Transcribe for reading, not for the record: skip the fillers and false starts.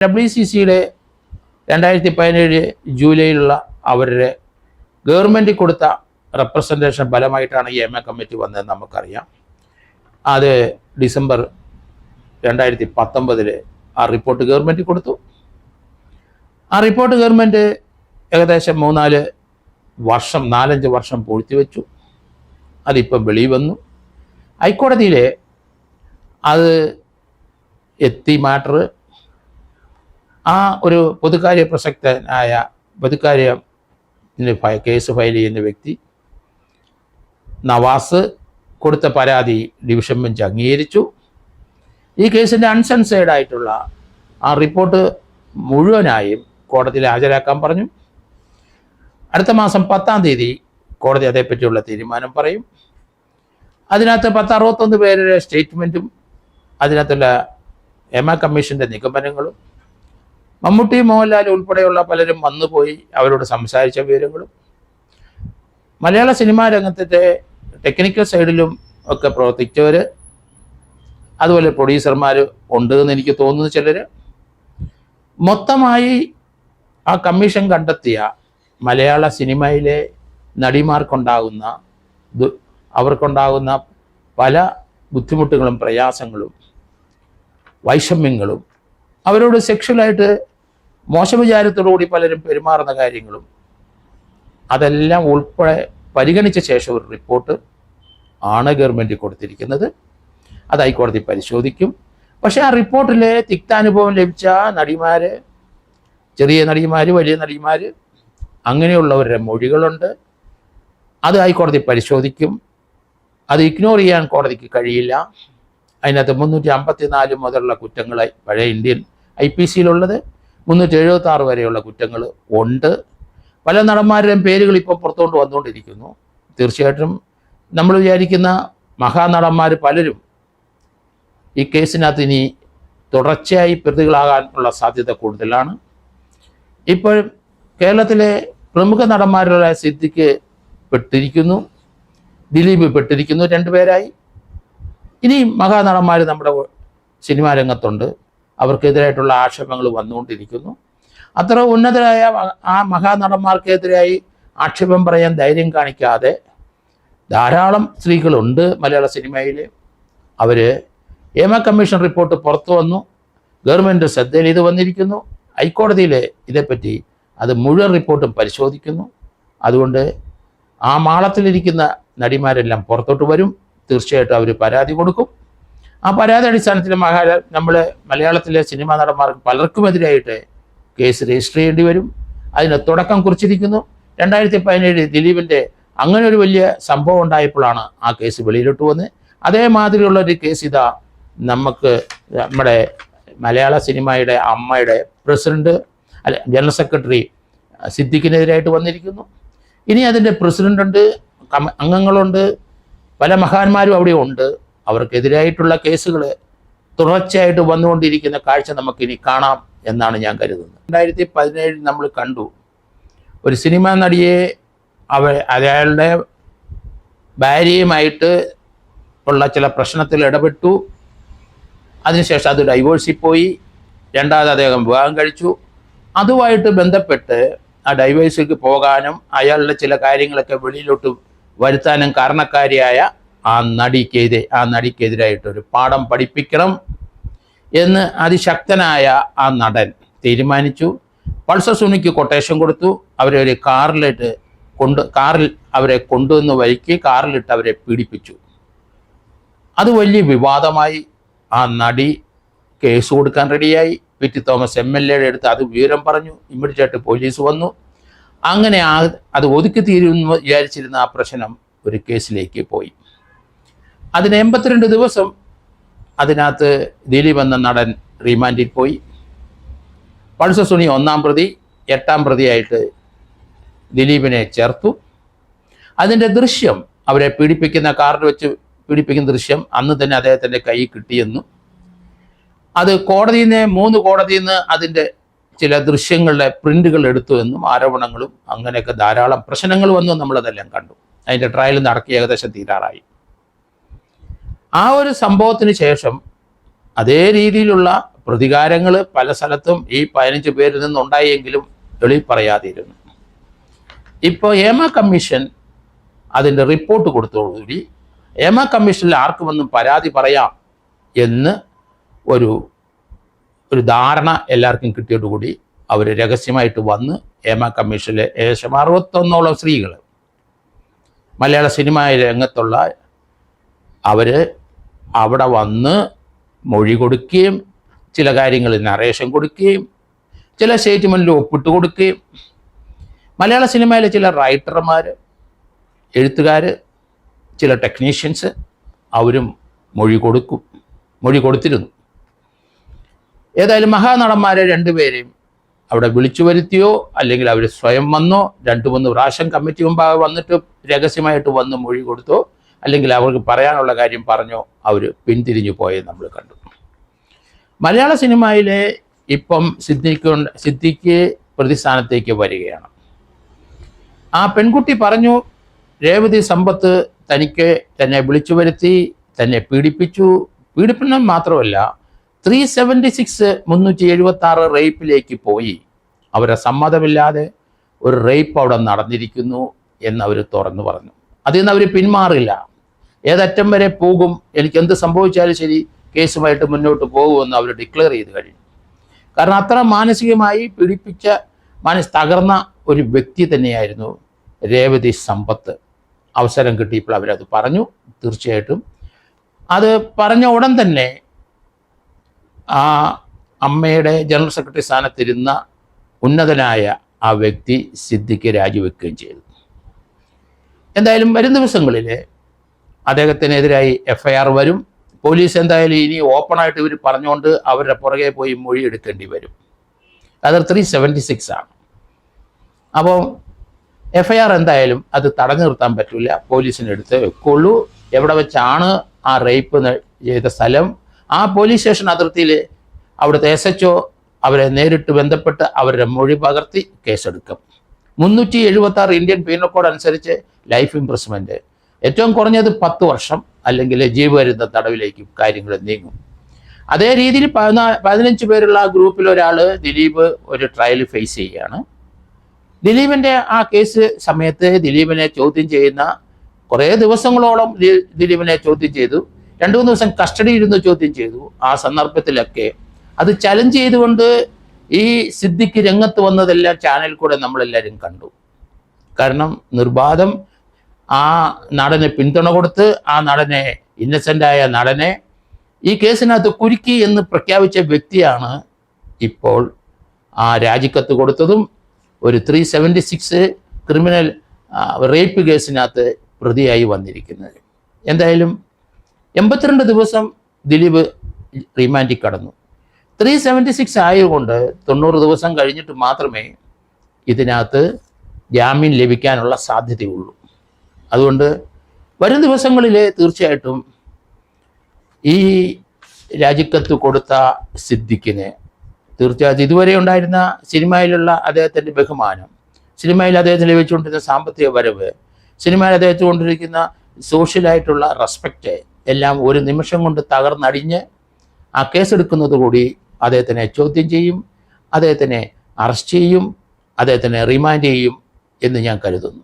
WCCയുടെ 2017 ജൂലൈയിലുള്ള അവരുടെ ഗവൺമെൻറ് കൊടുത്ത റെപ്രസെൻറ്റേഷൻ ഫലമായിട്ടാണ് ഈ EMA കമ്മിറ്റി വന്നതെന്ന് നമുക്കറിയാം. അത് ഡിസംബർ 2019 ആ റിപ്പോർട്ട് ഗവൺമെൻറ് കൊടുത്തു. ആ റിപ്പോർട്ട് ഗവൺമെൻറ് ഏകദേശം 4-5 വർഷം പൂഴ്ത്തിവെച്ചു. അതിപ്പം വെളിയിൽ വന്നു. ഹൈക്കോടതിയിൽ അത് എത്തി മാറ്റർ. ആ ഒരു പൊതുകാര്യ പ്രസക്തനായ പൊതുകാര്യത്തിന് കേസ് ഫയൽ ചെയ്യുന്ന വ്യക്തി നവാസ് കൊടുത്ത പരാതി ഡിവിഷൻ ബെഞ്ച് അംഗീകരിച്ചു. ഈ കേസിൻ്റെ അൺസെൻസേർഡ് ആയിട്ടുള്ള ആ റിപ്പോർട്ട് മുഴുവനായും കോടതിയിൽ ഹാജരാക്കാൻ പറഞ്ഞു. അടുത്ത മാസം 10-ാം തീയതി കോടതി അതേപ്പറ്റിയുള്ള തീരുമാനം പറയും. അതിനകത്ത് 61 പേരുടെ സ്റ്റേറ്റ്മെൻറ്റും അതിനകത്തുള്ള EMA കമ്മീഷൻ്റെ നിഗമനങ്ങളും മമ്മൂട്ടി, മോഹൻലാൽ ഉൾപ്പെടെയുള്ള പലരും വന്നുപോയി അവരോട് സംസാരിച്ച വിവരങ്ങളും മലയാള സിനിമാ രംഗത്തെ ടെക്നിക്കൽ സൈഡിലും ഒക്കെ പ്രവർത്തിച്ചവർ, അതുപോലെ പ്രൊഡ്യൂസർമാർ ഉണ്ട് എന്ന് എനിക്ക് തോന്നുന്നു ചിലർ, മൊത്തമായി ആ കമ്മീഷൻ കണ്ടെത്തിയ മലയാള സിനിമയിലെ അവർക്കുണ്ടാകുന്ന പല ബുദ്ധിമുട്ടുകളും പ്രയാസങ്ങളും വൈഷമ്യങ്ങളും അവരോട് സെക്ഷലായിട്ട് മോശ വിചാരത്തോടുകൂടി പലരും പെരുമാറുന്ന കാര്യങ്ങളും അതെല്ലാം ഉൾപ്പെടെ പരിഗണിച്ച ശേഷം ഒരു റിപ്പോർട്ട് ആണ് ഗവൺമെൻറ് കൊടുത്തിരിക്കുന്നത്. അത് ഹൈക്കോടതി പരിശോധിക്കും. പക്ഷേ ആ റിപ്പോർട്ടിൽ തിക്താനുഭവം ലഭിച്ച നടിമാർ, ചെറിയ നടിമാർ, വലിയ നടിമാർ, അങ്ങനെയുള്ളവരുടെ മൊഴികളുണ്ട്. അത് ഹൈക്കോടതി പരിശോധിക്കും. അത് ഇഗ്നോർ ചെയ്യാൻ കോടതിക്ക് കഴിയില്ല. അതിനകത്ത് 354 മുതലുള്ള കുറ്റങ്ങളായി പഴയ ഇന്ത്യൻ IPC-യിലുള്ളത് 376 വരെയുള്ള കുറ്റങ്ങൾ ഉണ്ട്. പല നടന്മാരുടെയും പേരുകൾ ഇപ്പോൾ പുറത്തുകൊണ്ട് വന്നുകൊണ്ടിരിക്കുന്നു. തീർച്ചയായിട്ടും നമ്മൾ വിചാരിക്കുന്ന മഹാനടന്മാർ പലരും ഈ കേസിനകത്ത് ഇനി തുടർച്ചയായി പ്രതികളാകാനുള്ള സാധ്യത കൂടുതലാണ്. ഇപ്പോൾ കേരളത്തിലെ പ്രമുഖ നടന്മാരുടെ സിദ്ദിഖ് പെട്ടിരിക്കുന്നു, ദിലീപ് പെട്ടിരിക്കുന്നു, 2 പേരായി. ഇനി മഹാനടന്മാർ നമ്മുടെ സിനിമാ രംഗത്തുണ്ട്. അവർക്കെതിരായിട്ടുള്ള ആക്ഷേപങ്ങൾ വന്നുകൊണ്ടിരിക്കുന്നു. അത്ര ഉന്നതരായ ആ മഹാനടന്മാർക്കെതിരായി ആക്ഷേപം പറയാൻ ധൈര്യം കാണിക്കാതെ ധാരാളം സ്ത്രീകളുണ്ട് മലയാള സിനിമയിൽ. അവർ EMA കമ്മീഷൻ റിപ്പോർട്ട് പുറത്തു വന്നു, ഗവൺമെൻറ് ശ്രദ്ധയിൽ ഇത് വന്നിരിക്കുന്നു. ഹൈക്കോടതിയിൽ ഇതേപ്പറ്റി അത് മുഴുവൻ റിപ്പോർട്ടും പരിശോധിക്കുന്നു. അതുകൊണ്ട് ആ മാളത്തിലിരിക്കുന്ന നടിമാരെല്ലാം പുറത്തോട്ട് വരും. തീർച്ചയായിട്ടും അവർ പരാതി കൊടുക്കും. ആ പരാതി അടിസ്ഥാനത്തിൽ മലയാളത്തിലെ സിനിമാ നടന്മാർക്ക് പലർക്കുമെതിരായിട്ട് കേസ് രജിസ്റ്റർ ചെയ്യേണ്ടി വരും. അതിന് തുടക്കം കുറിച്ചിരിക്കുന്നു. 2017 ദിലീപിൻ്റെ അങ്ങനെ ഒരു വലിയ സംഭവം ഉണ്ടായപ്പോഴാണ് ആ കേസ് വെളിയിലോട്ട് വന്നത്. അതേമാതിരിയുള്ള ഒരു കേസ് ഇതാ നമ്മുടെ മലയാള സിനിമയുടെ അമ്മയുടെ ജനറൽ സെക്രട്ടറി സിദ്ദിഖിനെതിരായിട്ട് വന്നിരിക്കുന്നു. ഇനി അതിൻ്റെ പ്രസിഡൻ്റുണ്ട്, അംഗങ്ങളുണ്ട്, പല മഹാന്മാരും അവിടെ ഉണ്ട്. അവർക്കെതിരായിട്ടുള്ള കേസുകൾ തുടർച്ചയായിട്ട് വന്നുകൊണ്ടിരിക്കുന്ന കാഴ്ച നമുക്കിനി കാണാം എന്നാണ് ഞാൻ കരുതുന്നത്. 2017 നമ്മൾ കണ്ടു, ഒരു സിനിമാ നടിയെ അയാളുടെ ഭാര്യയുമായിട്ട് ഉള്ള ചില പ്രശ്നത്തിൽ ഇടപെട്ടു. അതിനുശേഷം അത് ഡൈവോഴ്സിൽ പോയി. രണ്ടാമത് അദ്ദേഹം വിവാഹം കഴിച്ചു. അതുമായിട്ട് ബന്ധപ്പെട്ട് ആ ഡൈവേഴ്സിലേക്ക് പോകാനും അയാളുടെ ചില കാര്യങ്ങളൊക്കെ വെളിയിലോട്ട് വരുത്താനും കാരണക്കാരിയായ ആ നടിക്കെതിരായിട്ടൊരു പാഠം പഠിപ്പിക്കണം എന്ന് അതിശക്തനായ ആ നടൻ തീരുമാനിച്ചു. പൾസർ സുനിക്ക് കൊട്ടേഷൻ കൊടുത്തു. അവരെ ഒരു കാറിൽ അവരെ കൊണ്ടുവന്ന് വഴിക്ക് കാറിലിട്ട് അവരെ പീഡിപ്പിച്ചു. അത് വലിയ വിവാദമായി. ആ നടി കേസ് കൊടുക്കാൻ റെഡിയായി. PT തോമസ് MLA-യുടെ അടുത്ത് അത് വിവരം പറഞ്ഞു. ഇമ്മീഡിയറ്റായിട്ട് പോലീസ് വന്നു. അങ്ങനെ അത് ഒതുക്കി തീരുമെന്ന് വിചാരിച്ചിരുന്ന ആ പ്രശ്നം ഒരു കേസിലേക്ക് പോയി. അതിന് 82 ദിവസം അതിനകത്ത് ദിലീപ് എന്ന നടൻ റിമാൻഡിൽ പോയി. പൾസർ സുനി 1-ാം പ്രതി, 8-ാം പ്രതിയായിട്ട് ദിലീപിനെ ചേർത്തു. അതിൻ്റെ ദൃശ്യം, അവരെ കാറിൽ വെച്ച് പീഡിപ്പിക്കുന്ന ദൃശ്യം അന്ന് തന്നെ അദ്ദേഹത്തിൻ്റെ കൈ കിട്ടിയെന്നും അത് 3 കോടതിയിൽ നിന്ന് അതിൻ്റെ ചില ദൃശ്യങ്ങളുടെ പ്രിൻ്റുകൾ എടുത്തു എന്നും ആരോപണങ്ങളും അങ്ങനെയൊക്കെ ധാരാളം പ്രശ്നങ്ങൾ വന്നു. നമ്മളതെല്ലാം കണ്ടു. അതിൻ്റെ ട്രയൽ നടക്കി ഏകദേശം തീരാറായി. ആ ഒരു സംഭവത്തിന് ശേഷം അതേ രീതിയിലുള്ള പ്രതികാരങ്ങൾ പല സ്ഥലത്തും ഈ 15 പേരിൽ നിന്നുണ്ടായെങ്കിലും വെളിയിൽ പറയാതിരുന്നു. ഇപ്പോൾ ഹേമ കമ്മീഷൻ അതിൻ്റെ റിപ്പോർട്ട് കൊടുത്തോടുകൂടി ഹേമ കമ്മീഷനിൽ ആർക്കുമൊന്നും പരാതി പറയാം എന്ന് ഒരു ധാരണ എല്ലാവർക്കും കിട്ടിയോടുകൂടി അവർ രഹസ്യമായിട്ട് വന്ന് ഹേമ കമ്മീഷനിലെ ഏകദേശം 61ഓളം സ്ത്രീകൾ മലയാള സിനിമാ രംഗത്തുള്ള അവർ അവിടെ വന്ന് മൊഴി കൊടുക്കുകയും ചില കാര്യങ്ങളിൽ നറേഷൻ കൊടുക്കുകയും ചില സ്റ്റേറ്റ്മെൻറ്റിൽ ഒപ്പിട്ട് കൊടുക്കുകയും മലയാള സിനിമയിലെ ചില റൈറ്റർമാർ, എഴുത്തുകാർ, ചില ടെക്നീഷ്യൻസ് അവരും മൊഴി കൊടുത്തിരുന്നു. ഏതായാലും മഹാനടന്മാരെ രണ്ടുപേരെയും അവിടെ വിളിച്ചു വരുത്തിയോ അല്ലെങ്കിൽ അവർ സ്വയം വന്നോ 2-3 പ്രാവശ്യം കമ്മിറ്റി മുമ്പാകെ വന്നിട്ട് രഹസ്യമായിട്ട് വന്ന് മൊഴി കൊടുത്തോ അല്ലെങ്കിൽ അവർക്ക് പറയാനുള്ള കാര്യം പറഞ്ഞോ അവർ പിന്തിരിഞ്ഞു പോയത് നമ്മൾ കണ്ടു. മലയാള സിനിമയിലെ ഇപ്പം സിദ്ദിഖ് പ്രതിസ്ഥാനത്തേക്ക് വരികയാണ്. ആ പെൺകുട്ടി പറഞ്ഞു, രേവതി സമ്പത്ത് തന്നെ വിളിച്ചു വരുത്തി, തന്നെ പീഡിപ്പിച്ചു. പീഡിപ്പിക്കണം മാത്രമല്ല 376 റേപ്പിലേക്ക് പോയി. അവരെ സമ്മതമില്ലാതെ ഒരു റേപ്പ് അവിടെ നടന്നിരിക്കുന്നു എന്നവർ തുറന്നു പറഞ്ഞു. അതിൽ നിന്ന് അവർ പിന്മാറില്ല. ഏതറ്റം വരെ പോകും, എനിക്ക് എന്ത് സംഭവിച്ചാലും ശരി കേസുമായിട്ട് മുന്നോട്ട് പോകുമെന്ന് അവർ ഡിക്ലെയർ ചെയ്ത് കഴിഞ്ഞു. കാരണം അത്ര മാനസികമായി പീഡിപ്പിച്ച തകർന്ന ഒരു വ്യക്തി തന്നെയായിരുന്നു രേവതി സമ്പത്ത്. അവസരം കിട്ടിയപ്പോൾ അവരത് പറഞ്ഞു. തീർച്ചയായിട്ടും അത് പറഞ്ഞ ഉടൻ തന്നെ ആ അമ്മയുടെ ജനറൽ സെക്രട്ടറി സ്ഥാനത്തിരുന്ന ഉന്നതനായ ആ വ്യക്തി സിദ്ദിഖ് രാജിവെക്കുകയും ചെയ്തു. എന്തായാലും വരും ദിവസങ്ങളിൽ അദ്ദേഹത്തിനെതിരായി FIR വരും. പോലീസ് എന്തായാലും ഇനി ഓപ്പണായിട്ട് ഇവർ പറഞ്ഞുകൊണ്ട് അവരുടെ പുറകെ പോയി മൊഴി എടുക്കേണ്ടി വരും. അത് 376 ആണ്. അപ്പോൾ FIR എന്തായാലും അത് തടഞ്ഞു നിർത്താൻ പറ്റില്ല, പോലീസിനെടുത്ത് വെക്കുള്ളൂ. എവിടെ വെച്ചാണ് ആ റേപ്പ് ചെയ്ത സ്ഥലം, ആ പോലീസ് സ്റ്റേഷൻ അതിർത്തിയിൽ അവിടുത്തെ SHO അവരെ നേരിട്ട് ബന്ധപ്പെട്ട് അവരുടെ മൊഴി പകർത്തി കേസെടുക്കും. 376 ഇന്ത്യൻ പീനൽ കോഡ് അനുസരിച്ച് ലൈഫ് ഇംപ്രിസ്മെൻറ്റ്, ഏറ്റവും കുറഞ്ഞത് 10 വർഷം അല്ലെങ്കിൽ ജീവപര്യന്ത തടവിലേക്ക് കാര്യങ്ങൾ നീങ്ങും. അതേ രീതിയിൽ 15 പേരുള്ള ആ ഗ്രൂപ്പിൽ ഒരാൾ ദിലീപ് ഒരു ട്രയൽ ഫേസ് ചെയ്യുകയാണ്. ദിലീപിൻ്റെ ആ കേസ് സമയത്ത് ദിലീപിനെ ചോദ്യം ചെയ്യുന്ന കുറേ ദിവസങ്ങളോളം ദിലീപിനെ ചോദ്യം ചെയ്തു. 2-3 ദിവസം കസ്റ്റഡിയിൽ ഇരുന്ന് ചോദ്യം ചെയ്തു. ആ സന്ദർഭത്തിലൊക്കെ അത് ചലഞ്ച് ചെയ്തുകൊണ്ട് ഈ സിദ്ദിഖ് രംഗത്ത് വന്നതെല്ലാം ചാനലിൽ കൂടെ നമ്മളെല്ലാവരും കണ്ടു. കാരണം നിർബാധം ആ നടനെ പിന്തുണ കൊടുത്ത് ആ നടനെ, ഇന്നസെൻ്റായ നടനെ ഈ കേസിനകത്ത് കുരുക്കി എന്ന് പ്രഖ്യാപിച്ച വ്യക്തിയാണ് ഇപ്പോൾ ആ രാജിക്കത്ത് കൊടുത്തതും ഒരു 376 ക്രിമിനൽ റേപ്പ് കേസിനകത്ത് പ്രതിയായി വന്നിരിക്കുന്നത്. എന്തായാലും 82 ദിവസം ദിലീപ് റിമാൻഡിൽ കടന്നു. 376 ആയതുകൊണ്ട് 90 ദിവസം കഴിഞ്ഞിട്ട് മാത്രമേ ഇതിനകത്ത് ജാമ്യം ലഭിക്കാനുള്ള സാധ്യതയുള്ളൂ. അതുകൊണ്ട് വരും ദിവസങ്ങളിൽ തീർച്ചയായിട്ടും ഈ രാജിക്കത്ത് കൊടുത്ത സിദ്ദിഖിന് തീർച്ചയായിട്ടും ഇതുവരെ ഉണ്ടായിരുന്ന സിനിമയിലുള്ള അദ്ദേഹത്തിൻ്റെ ബഹുമാനം, സിനിമയിൽ അദ്ദേഹത്തിന് ലഭിച്ചുകൊണ്ടിരുന്ന സാമ്പത്തിക വരവ്, സിനിമയിൽ അദ്ദേഹത്തിന് കൊണ്ടിരിക്കുന്ന സോഷ്യലായിട്ടുള്ള റെസ്പെക്റ്റ് എല്ലാം ഒരു നിമിഷം കൊണ്ട് തകർന്നടിഞ്ഞ് ആ കേസെടുക്കുന്നതുകൂടി അദ്ദേഹത്തിനെ ചോദ്യം ചെയ്യും, അദ്ദേഹത്തിനെ അറസ്റ്റ് ചെയ്യും, അദ്ദേഹത്തിനെ റിമാൻഡ് ചെയ്യും എന്ന് ഞാൻ കരുതുന്നു.